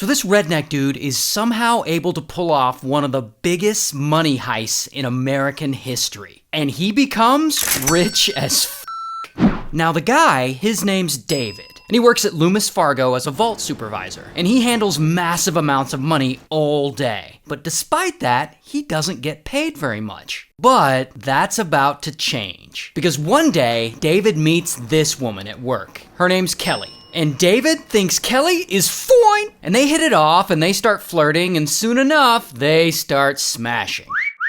So this redneck dude is somehow able to pull off one of the biggest money heists in American history. And he becomes rich as f***. Now the guy, his name's David. And he works at Loomis Fargo as a vault supervisor. And he handles massive amounts of money all day. But despite that, he doesn't get paid very much. But that's about to change. Because one day, David meets this woman at work. Her name's Kelly. And David thinks Kelly is fine. And they hit it off and they start flirting, and soon enough, they start smashing.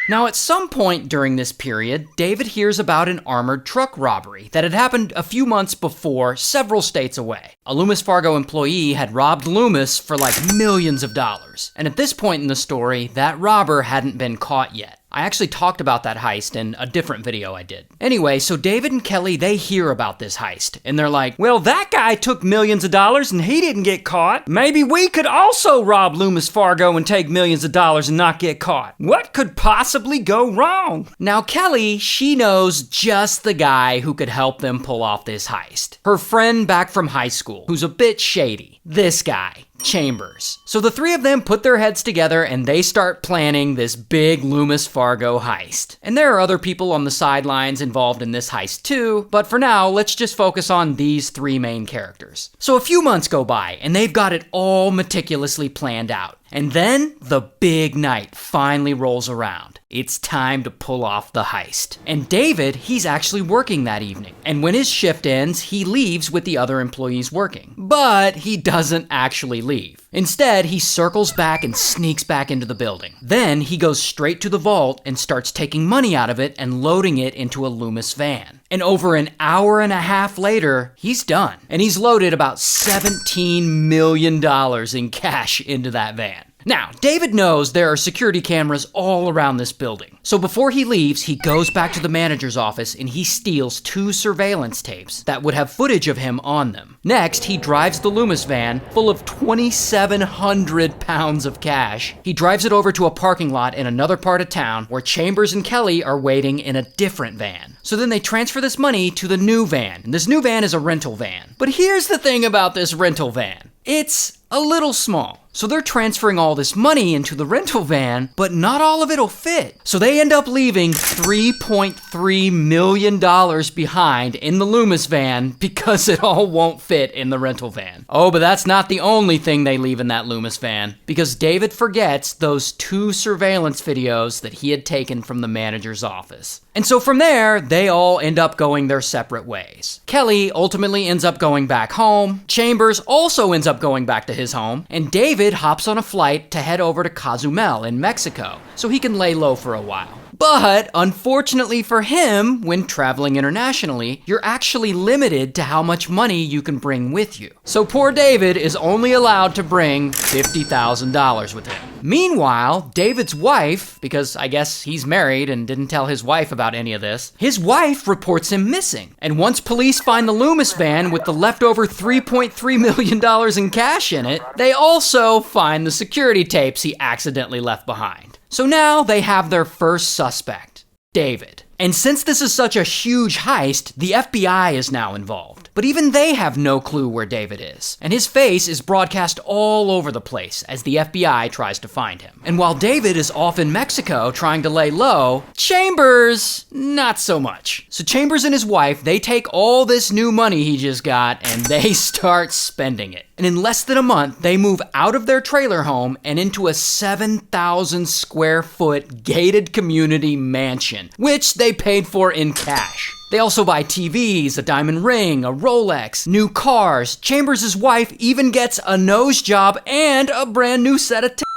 Now, at some point during this period, David hears about an armored truck robbery that had happened a few months before, several states away. A Loomis Fargo employee had robbed Loomis for like millions of dollars. And at this point in the story, that robber hadn't been caught yet. I actually talked about that heist in a different video I did. Anyway, so David and Kelly, they hear about this heist, and they're like, well, that guy took millions of dollars and he didn't get caught. Maybe we could also rob Loomis Fargo and take millions of dollars and not get caught. What could possibly go wrong? Now, Kelly, she knows just the guy who could help them pull off this heist. Her friend back from high school, who's a bit shady. This guy. Chambers. So the three of them put their heads together and they start planning this big Loomis Fargo heist. And there are other people on the sidelines involved in this heist too, but for now, let's just focus on these three main characters. So a few months go by and they've got it all meticulously planned out. And then the big night finally rolls around. It's time to pull off the heist. And David, he's actually working that evening. And when his shift ends, he leaves with the other employees working. But he doesn't actually leave. Instead, he circles back and sneaks back into the building. Then he goes straight to the vault and starts taking money out of it and loading it into a Loomis van. And over an hour and a half later, he's done. And he's loaded about $17 million in cash into that van. Now, David knows there are security cameras all around this building. So before he leaves, he goes back to the manager's office and he steals 2 surveillance tapes that would have footage of him on them. Next, he drives the Loomis van full of 2,700 pounds of cash. He drives it over to a parking lot in another part of town where Chambers and Kelly are waiting in a different van. So then they transfer this money to the new van. And this new van is a rental van. But here's the thing about this rental van. It's a little small. So they're transferring all this money into the rental van, but not all of it'll fit. So they end up leaving $3.3 million behind in the Loomis van because it all won't fit in the rental van. Oh, but that's not the only thing they leave in that Loomis van, because David forgets those 2 surveillance videos that he had taken from the manager's office. And so from there, they all end up going their separate ways. Kelly ultimately ends up going back home. Chambers also ends up going back to his home. And David hops on a flight to head over to Cozumel in Mexico so he can lay low for a while. But unfortunately for him, when traveling internationally, you're actually limited to how much money you can bring with you. So poor David is only allowed to bring $50,000 with him. Meanwhile, David's wife, because I guess he's married and didn't tell his wife about any of this, his wife reports him missing. And once police find the Loomis van with the leftover $3.3 million in cash in it, they also find the security tapes he accidentally left behind. So now they have their first suspect, David. And since this is such a huge heist, the FBI is now involved. But even they have no clue where David is. And his face is broadcast all over the place as the FBI tries to find him. And while David is off in Mexico trying to lay low, Chambers, not so much. So Chambers and his wife, they take all this new money he just got and they start spending it. And in less than a month, they move out of their trailer home and into a 7,000 square foot gated community mansion, which they paid for in cash. They also buy TVs, a diamond ring, a Rolex, new cars. Chambers' wife even gets a nose job and a brand new set of tits.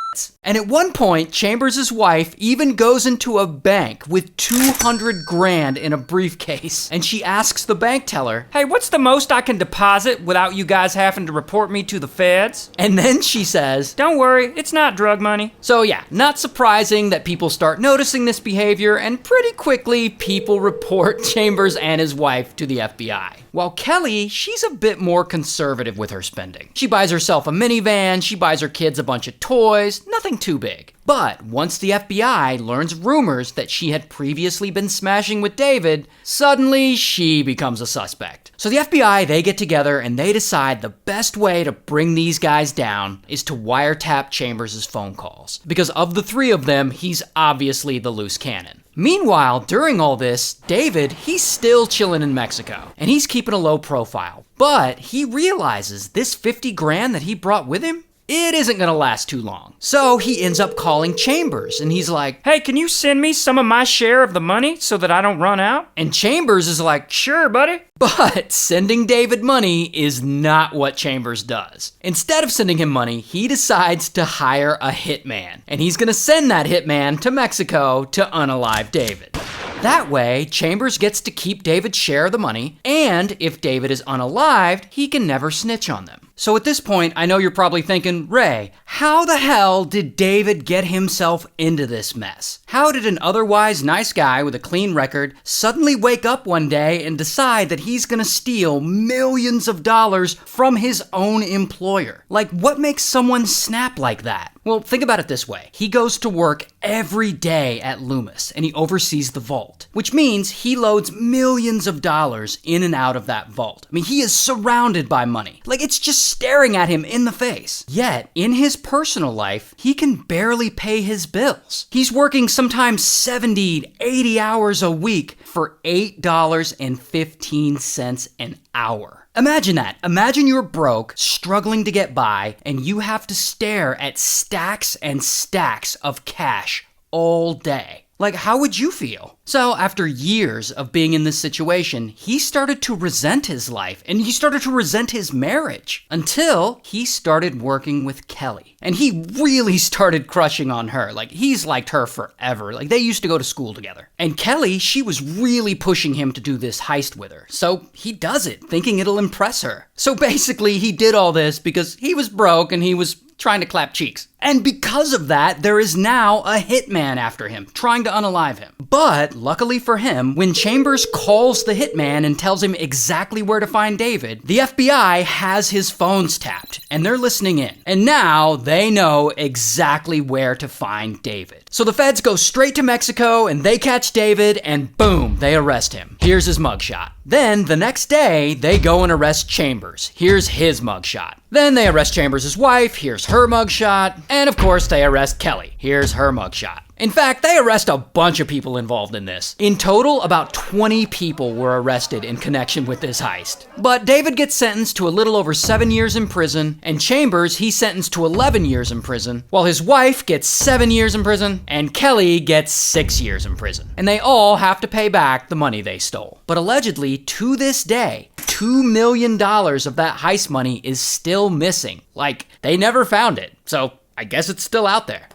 And at one point, Chambers' wife even goes into a bank with 200 grand in a briefcase. And she asks the bank teller, "Hey, what's the most I can deposit without you guys having to report me to the feds?" And then she says, "Don't worry, it's not drug money." So yeah, not surprising that people start noticing this behavior, and pretty quickly, people report Chambers and his wife to the FBI. While Kelly, she's a bit more conservative with her spending. She buys herself a minivan, she buys her kids a bunch of toys, nothing too big. But once the FBI learns rumors that she had previously been smashing with David, suddenly she becomes a suspect. So the FBI, they get together and they decide the best way to bring these guys down is to wiretap Chambers' phone calls. Because of the three of them, he's obviously the loose cannon. Meanwhile, during all this, David, he's still chilling in Mexico, and he's keeping a low profile. But he realizes this 50 grand that he brought with him, it isn't gonna last too long. So he ends up calling Chambers, and he's like, "Hey, can you send me some of my share of the money so that I don't run out?" And Chambers is like, "Sure, buddy." But sending David money is not what Chambers does. Instead of sending him money, he decides to hire a hitman, and he's gonna send that hitman to Mexico to unalive David. That way, Chambers gets to keep David's share of the money, and if David is unalived, he can never snitch on them. So at this point, I know you're probably thinking, Ray, how the hell did David get himself into this mess? How did an otherwise nice guy with a clean record suddenly wake up one day and decide that he's gonna steal millions of dollars from his own employer? Like, what makes someone snap like that? Well, think about it this way. He goes to work every day at Loomis, and he oversees the vault, which means he loads millions of dollars in and out of that vault. I mean, he is surrounded by money. Like, it's just staring at him in the face. Yet, in his personal life, he can barely pay his bills. He's working sometimes 70, 80 hours a week for $8.15 an hour. Imagine that. Imagine you're broke, struggling to get by, and you have to stare at stacks and stacks of cash all day. Like, how would you feel? So, after years of being in this situation, he started to resent his life, and he started to resent his marriage, until he started working with Kelly. And he really started crushing on her. Like, he's liked her forever. Like, they used to go to school together. And Kelly, she was really pushing him to do this heist with her. So, he does it, thinking it'll impress her. So basically, he did all this because he was broke and he was trying to clap cheeks. And because of that, there is now a hitman after him, trying to unalive him. But luckily for him, when Chambers calls the hitman and tells him exactly where to find David, the FBI has his phones tapped, and they're listening in. And now they know exactly where to find David. So the feds go straight to Mexico, and they catch David, and boom, they arrest him. Here's his mugshot. Then, the next day, they go and arrest Chambers. Here's his mugshot. Then they arrest Chambers' wife. Here's her mugshot. And of course, they arrest Kelly. Here's her mugshot. In fact, they arrest a bunch of people involved in this. In total, about 20 people were arrested in connection with this heist. But David gets sentenced to a little over 7 years in prison, and Chambers, he's sentenced to 11 years in prison, while his wife gets 7 years in prison, and Kelly gets 6 years in prison. And they all have to pay back the money they stole. But allegedly, to this day, $2 million of that heist money is still missing. Like, they never found it. So, I guess it's still out there.